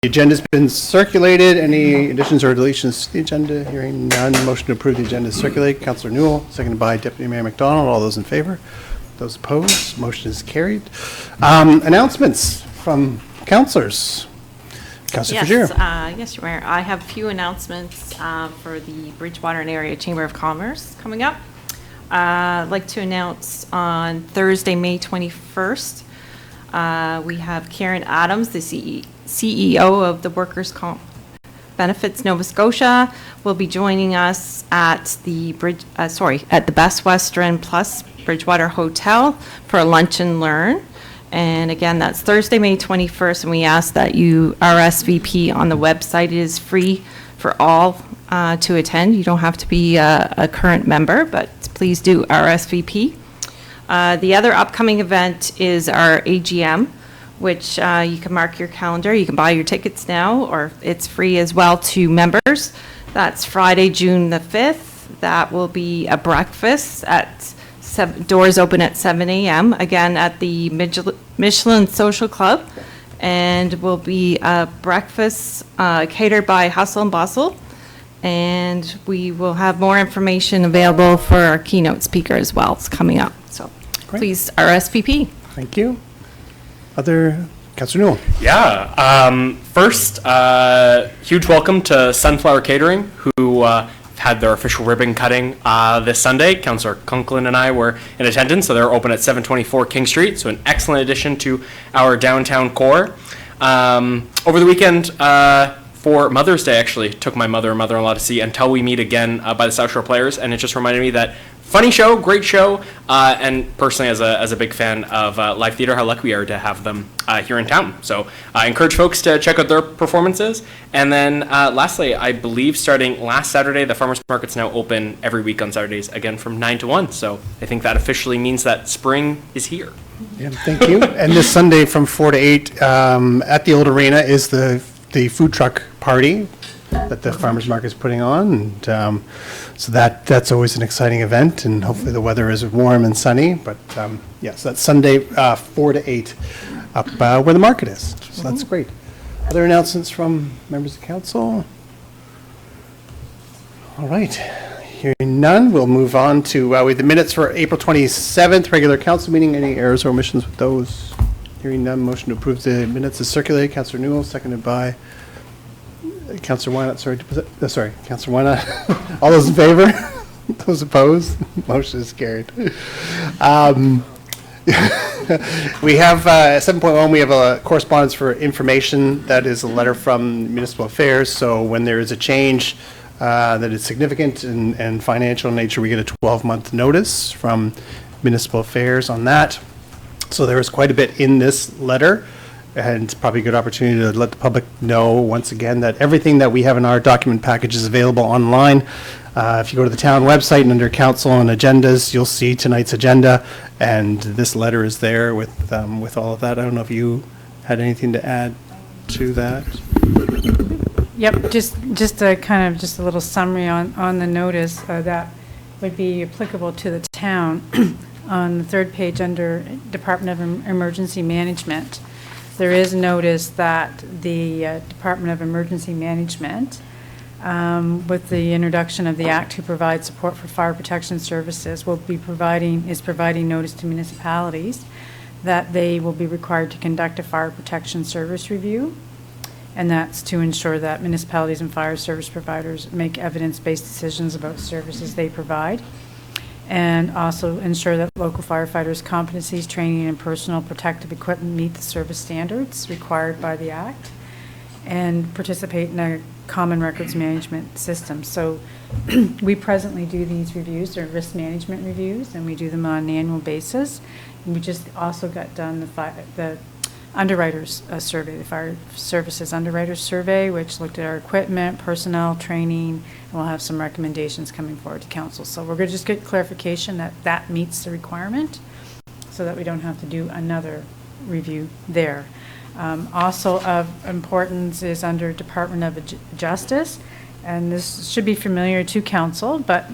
agenda's been circulated. Any additions or deletions to the agenda? Hearing none. Motion to approve the agenda is circulated. Councillor Newell, seconded by Deputy Mayor McDonald. All those in favor? Those opposed? Motion is carried. Announcements from councillors. Councillor Fagear. Yes, Your Mayor. I have a few announcements for the Bridgewater and Area Chamber of Commerce coming up. I'd like to announce on Thursday, May 21st, we have Karen Adams, the CEO of the Workers' Comp Benefits Nova Scotia, will be joining us at the at the Best Western Plus Bridgewater Hotel for a lunch and learn. And again, that's Thursday, May 21st, and we ask that you RSVP on the website. It is free for all to attend. You don't have to be a current member, but please do RSVP. The other upcoming event is our AGM, which you can mark your calendar. You can buy your tickets now, or it's free as well to members. That's Friday, June the 5th. That will be a breakfast at doors open at 7 a.m. again at the Michelin Social Club, and will be a breakfast catered by Hustle and Bustle. And we will have more information available for our keynote speaker as well. It's coming up. So Great. Please RSVP. Thank you. Other Councillor Newell. Yeah. First, huge welcome to Sunflower Catering, who had their official ribbon cutting this Sunday. Councillor Kunklin and I were in attendance, so they're open at 724 King Street, so an excellent addition to our downtown core. Over the weekend, for Mother's Day, actually, took my mother and mother-in-law to see Until We Meet Again by the South Shore Players, and it just reminded me that funny show, great show, and personally, as a big fan of live theater, how lucky we are to have them here in town. So I encourage folks to check out their performances. And then lastly, I believe starting last Saturday, the farmers market's now open every week on Saturdays, again from 9 to 1. So I think that officially means that spring is here. Yeah, thank you. And this Sunday from 4 to 8 at the old arena is the food truck party that the farmers market is putting on, and so that's always an exciting event, and hopefully the weather is warm and sunny. But yes, that's Sunday 4 to 8 up where the market is, so that's great. Other announcements from members of council? All right, hearing none, we'll move on to with the minutes for April 27th regular council meeting. Any errors or omissions with those? Hearing none, motion to approve the minutes is circulated. Councillor Newell, seconded by Councillor Wynot. Sorry, Councillor Wynot. All those in favor? Those opposed? Motion is carried. We have 7.1. We have a correspondence for information. That is a letter from Municipal Affairs. So when there is a change that is significant and financial in nature, we get a 12-month notice from Municipal Affairs on that. So there is quite a bit in this letter, and it's probably a good opportunity to let the public know once again that everything that we have in our document package is available online. If you go to the town website and under council and agendas, you'll see tonight's agenda, and this letter is there with all of that. I don't know if you had anything to add to that. Yep, just a little summary on the notice that would be applicable to the town. On the third page under Department of Emergency Management, there is notice that the Department of Emergency Management, with the introduction of the Act to provide support for fire protection services, is providing notice to municipalities that they will be required to conduct a fire protection service review, and that's to ensure that municipalities and fire service providers make evidence-based decisions about services they provide, and also ensure that local firefighters' competencies, training, and personal protective equipment meet the service standards required by the Act, and participate in a common records management system. So we presently do these reviews, they're risk management reviews, and we do them on an annual basis. And we just also got done the underwriters survey, the fire services underwriters survey, which looked at our equipment, personnel, training, and we'll have some recommendations coming forward to council. So we're going to just get clarification that that meets the requirement so that we don't have to do another review there. Also of importance is under Department of Justice, and this should be familiar to council, but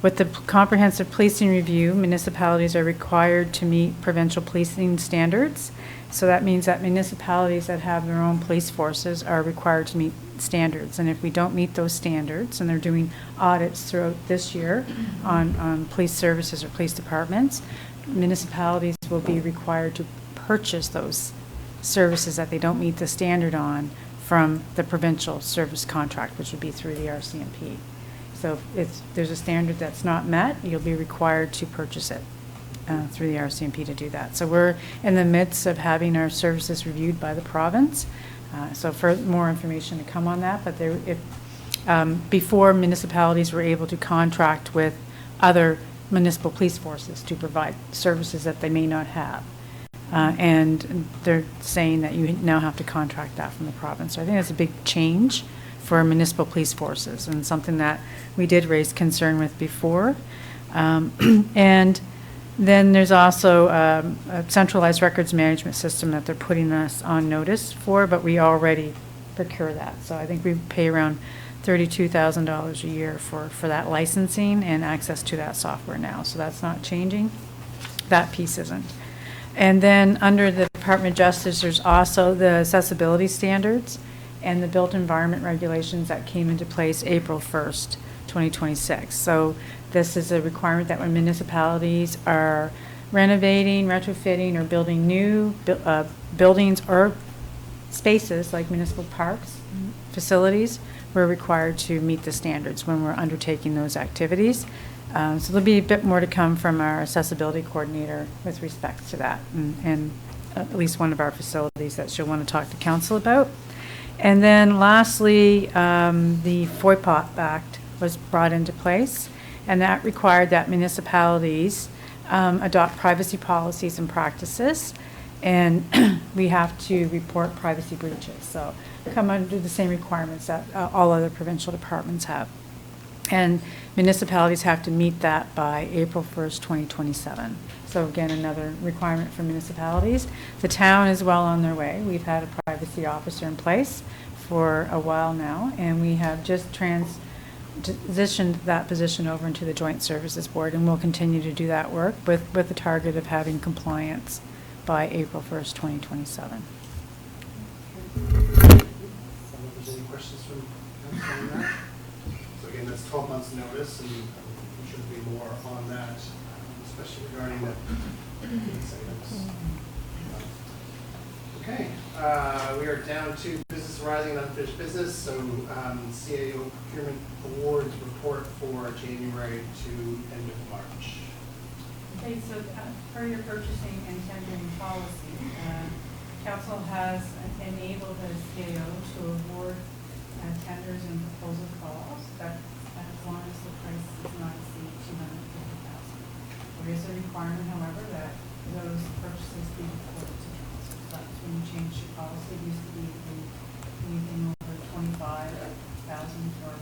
With the comprehensive policing review, municipalities are required to meet provincial policing standards. So that means that municipalities that have their own police forces are required to meet standards. And if we don't meet those standards, and they're doing audits throughout this year on police services or police departments, municipalities will be required to purchase those services that they don't meet the standard on from the provincial service contract, which would be through the RCMP. So if there's a standard that's not met, you'll be required to purchase it through the RCMP to do that. So we're in the midst of having our services reviewed by the province. So for more information to come on that, but before, municipalities were able to contract with other municipal police forces to provide services that they may not have. And they're saying that you now have to contract that from the province. So I think that's a big change for municipal police forces, and something that we did raise concern with before. And then there's also a centralized records management system that they're putting us on notice for, but we already procure that. So I think we pay around $32,000 a year for that licensing and access to that software now. So that's not changing. That piece isn't. And then under the Department of Justice, there's also the accessibility standards and the built environment regulations that came into place April 1st, 2026. So this is a requirement that when municipalities are renovating, retrofitting, or building new buildings or spaces like municipal parks, facilities, we're required to meet the standards when we're undertaking those activities. So there'll be a bit more to come from our accessibility coordinator with respect to that, and at least one of our facilities that she'll want to talk to council about. And then lastly, the FOIPOP Act was brought into place, and that required that municipalities adopt privacy policies and practices, and we have to report privacy breaches. So come under the same requirements that all other provincial departments have. And municipalities have to meet that by April 1st, 2027. So again, another requirement for municipalities. The town is well on their way. We've had a privacy officer in place for a while now, and we have just transitioned that position over into the Joint Services Board, and we'll continue to do that work with the target of having compliance by April 1st, 2027. Any questions from council on that? So again, that's 12 months notice, and there should be more on that, especially regarding these items. Okay, we are down to business arising and unfinished business. So CAO procurement awards report for January to end of March. Okay, so per your purchasing and tendering policy, council has enabled the CAO to award tenders and proposal calls that as long as the price does not exceed $250,000. There is a requirement, however, that those purchases be reported to council. So that's when you change your policy. It used to be anything over $25,000 for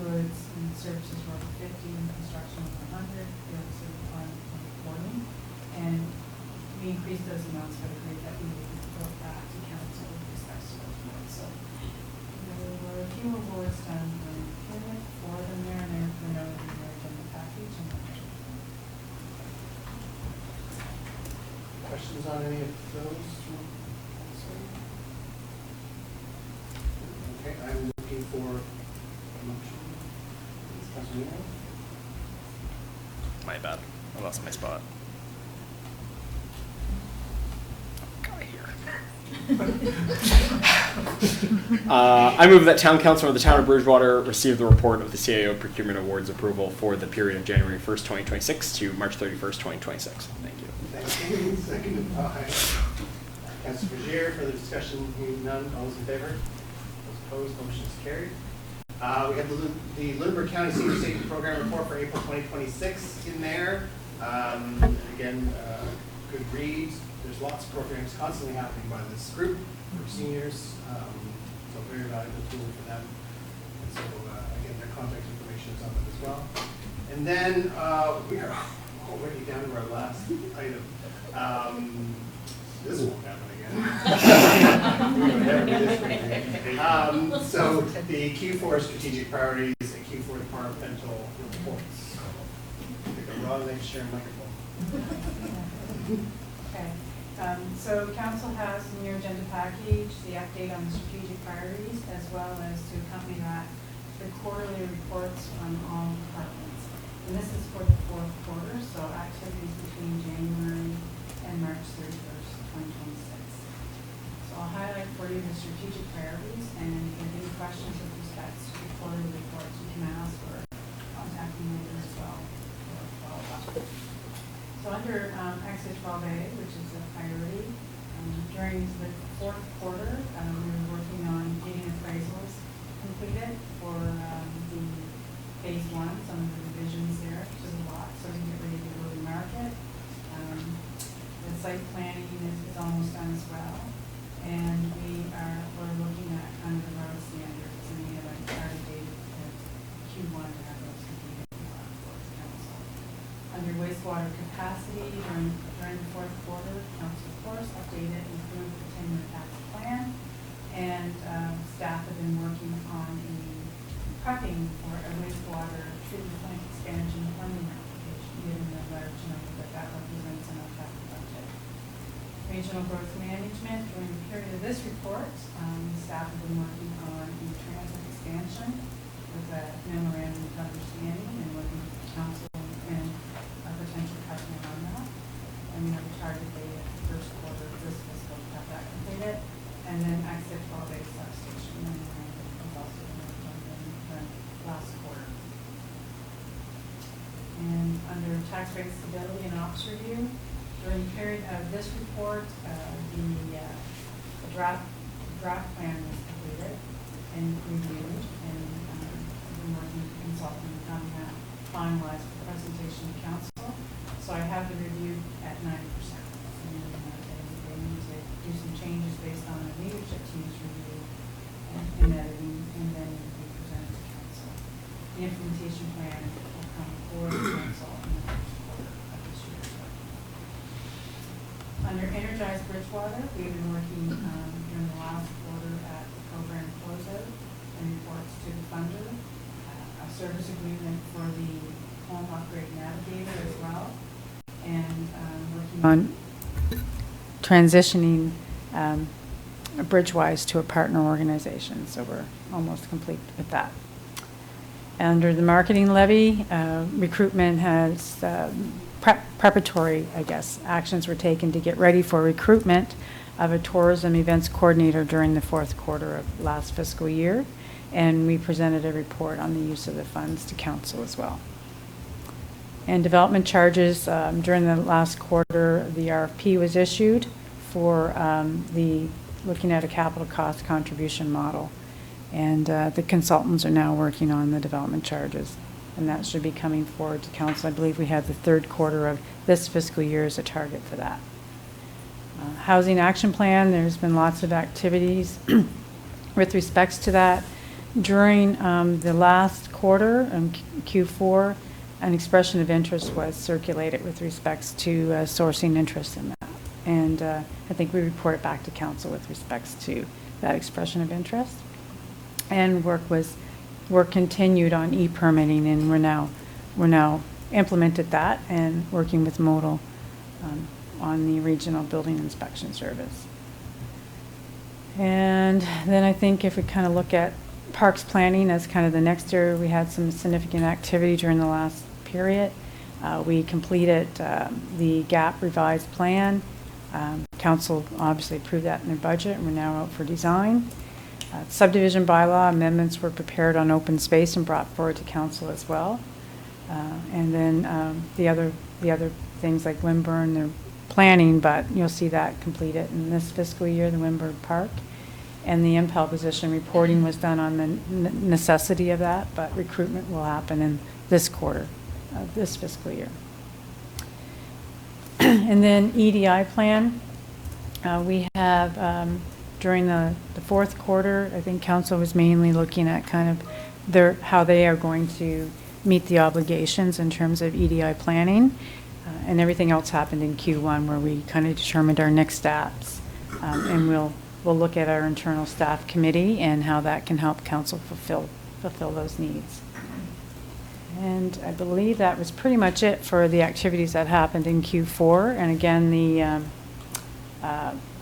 goods and services were over 50, and construction over 100. There was a requirement for reporting, and we increased those amounts for the grid that we would report back to council with respect to those awards. So there were a few awards done during the period, 4 of them there, and they're noted in your agenda package. Questions on any of those? Okay, I'm looking for a motion. Councilor Nino? My bad. I lost my spot. Got it here. I move that Town Council of the Town of Bridgewater receive the report of the CAO procurement awards approval for the period of January 1st, 2026 to March 31st, 2026. Thank you. Thank you. Seconded by Councilor Bergier. Further discussion? Hearing none. All those in favor? Those opposed? Motion is carried. We have the Lunenburg County Senior Safety Program report for April 2026 in there. And again, good read. There's lots of programs constantly happening by this group for seniors. So very valuable tool for them. And so again, their contact information is on it as well. And then we are already down to our last item. This won't happen again. We would never do this for anything. So the Q4 strategic priorities and Q4 departmental reports. Ron, thanks for sharing the microphone. Okay, so council has in your agenda package the update on the strategic priorities, as well as to accompany that, the quarterly reports on all departments. And this is for the fourth quarter, so activities between January and March 31st, 2026. So I'll highlight for you the strategic priorities, and if you have any questions with respect to the quarterly reports, you can ask or contact me later as well for follow-up. So under Exit 12A, which is a priority, during the fourth quarter, we were working on getting appraisals completed for the phase one, some of the revisions there to the lot, so we can get ready to go to market. The site planning is almost done as well, and we're looking at kind of the road standards, and we have a target date at Q1 to have those completed for the council. Under wastewater capacity, during the fourth quarter, council, of course, updated and approved the 10-year capital plan, and staff have been working on prepping for a wastewater treatment plant expansion funding application, given the large number that represents in our capital budget. Regional growth management, during the period of this report, staff have been working on the transit expansion with a memorandum of understanding and working with the council and a potential partner on that. And we have a target date at the first quarter of this fiscal to have that completed. And then Exit 12A substation memorandum is also been worked on in the last quarter. And under tax rate stability and ops review, during the period of this report, the draft plan was completed and reviewed, and we've been working with a consultant on that, finalized for presentation to council. So I have the review at 90%. And they need to do some changes based on the leadership team's review and editing, and then it will be presented to council. The implementation plan will come forward to council in the first quarter of this year. Under Energized Bridgewater, we've been working during the last quarter at the program closeout and reports to the funder, a service agreement for the home upgrade navigator as well, and working on transitioning Bridgewise to a partner organization. So we're almost complete with that. Under the marketing levy, recruitment has preparatory, I guess, actions were taken to get ready for recruitment of a tourism events coordinator during the fourth quarter of last fiscal year. And we presented a report on the use of the funds to council as well. And development charges, during the last quarter, the RFP was issued for looking at a capital cost contribution model. And the consultants are now working on the development charges. And that should be coming forward to council. I believe we have the third quarter of this fiscal year as a target for that. Housing action plan, there's been lots of activities with respects to that. During the last quarter, Q4, an expression of interest was circulated with respects to sourcing interest in that. And I think we report it back to council with respects to that expression of interest. And work continued on e-permitting, and we're now implemented that and working with Modal on the regional building inspection service. And then I think if we kind of look at parks planning as kind of the next area, we had some significant activity during the last period. We completed the GAP revised plan. Council obviously approved that in their budget, and we're now out for design. Subdivision bylaw amendments were prepared on open space and brought forward to council as well. And then the other things like Wimburn, they're planning, but you'll see that completed in this fiscal year, the Wimburn Park. And the MPEL position reporting was done on the necessity of that, but recruitment will happen in this quarter of this fiscal year. And then EDI plan, we have during the fourth quarter, I think council was mainly looking at kind of how they are going to meet the obligations in terms of EDI planning. And everything else happened in Q1 where we kind of determined our next steps. And we'll look at our internal staff committee and how that can help council fulfill those needs. And I believe that was pretty much it for the activities that happened in Q4. And again, the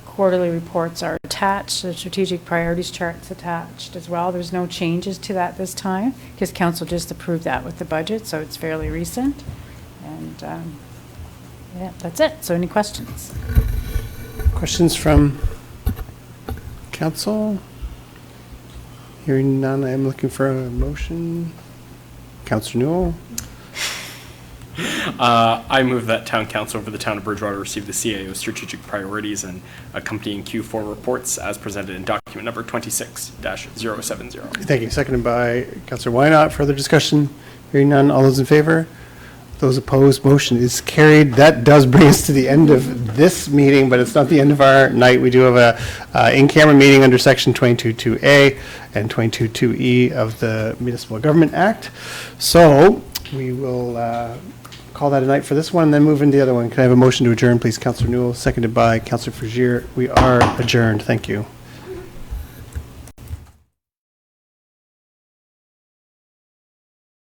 quarterly reports are attached, the strategic priorities chart's attached as well. There's no changes to that this time, because council just approved that with the budget, so it's fairly recent. And, yeah, that's it. So any questions? Questions from council? Hearing none, I am looking for a motion. Councillor Newell? I move that town council for the town of Bridgewater receive the CAO strategic priorities and accompanying Q4 reports as presented in document number 26-070. Thank you. Seconded by Councillor Wynot. Further discussion? Hearing none. All those in favor? Those opposed? Motion is carried. That does bring us to the end of this meeting, but it's not the end of our night. We do have a in-camera meeting under Section 22.2A and 22.2E of the Municipal Government Act. So we will call that a night for this one and then move into the other one. Can I have a motion to adjourn, please? Councillor Newell, seconded by Councillor Frazier. We are adjourned. Thank you.